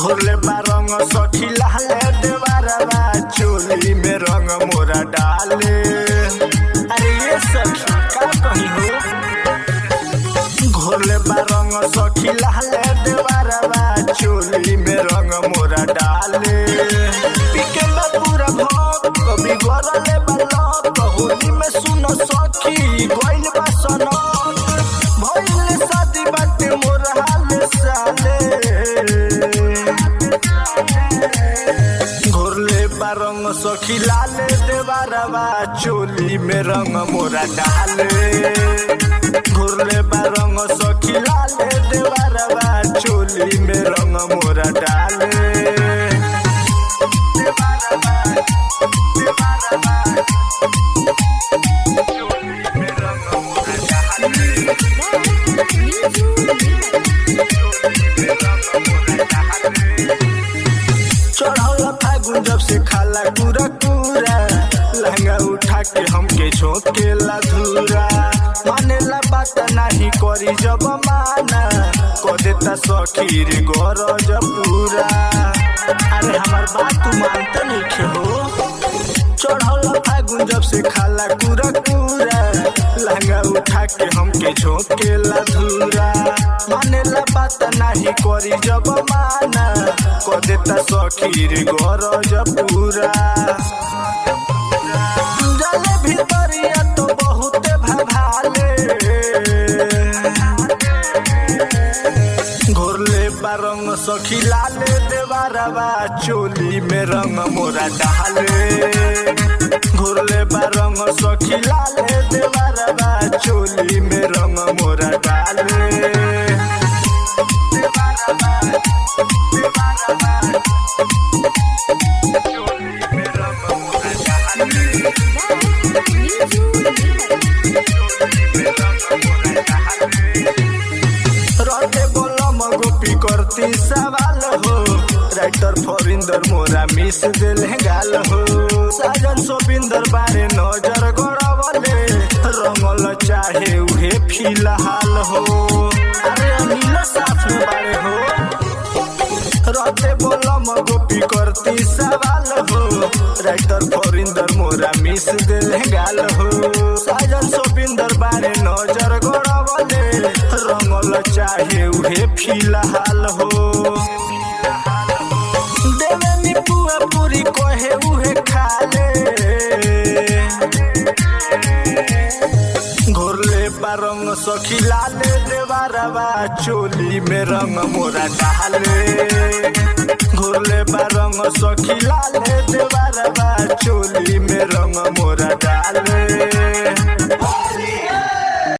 होले बारंग सखी लाले देवारवा चोली में रंग मोरा डाले। अरे ये सखी का कही हो, घोरले बारंग सखी लाले देवारवा चोली में रंग मोरा डाले। पीके में पूरा भोग कभी गरले बालक होली में सुन सखी गइल बा सनक भइल शादी बाटे मोर हाल साले। घोरले बारंग सखी लाले देवारवा चोली में रंग मोरा डाले। घोरले बारंग सखी लाले देवारवा चोली में रंग मोरा डाले। चढ़ौला फागुन जब से खाला पूरा पूरा लहंगा उठा के हमके झोंकेला धूरा। मानेला बात नाही करी जब माना क देता सखी रे गरज पूरा। अरे हमार बात तू मानता नहीं हो। चढ़ौला फागुन जब से खाला पूरा पूरा लहंगा उठा के हमके झोंकेला धूरा। मानेला बात नाही करी जब माना क देता सखी रे गरज पूरा। जाले भीतरिया तो बहुत भभाले। घोरले बारंग सखी लाले देवारवा चोली में रंग मोरा डाले। घोरले बारंग सखी लाले देवारवा चोली में रंग मोरा डाले। रटे बोलम गोपी करती सवाल हो, राइटर फरिंदर मोरा मिस दिल गाल हो। साजन सोबिंदर बारे नजर गड़बले रंगल चाहे उहे फिलहाल हो। अरे अनिल साथ में बारे हो। रटे बोलम गोपी करती सवाल हो, राइटर फरिंदर मोरा मिस दिल गाल हो। साजन सोबिंदर बारे नजर गड़बले रंगल चाहे उहे फिलहाल हो। देवे नी पुआ पूरी कहे उहे खाले। घोरले बारंग सखी लाले देवारवा चोली में रंग मोरा डाले। घोरले बारंग सखी लाले देवारवा चोली में रंग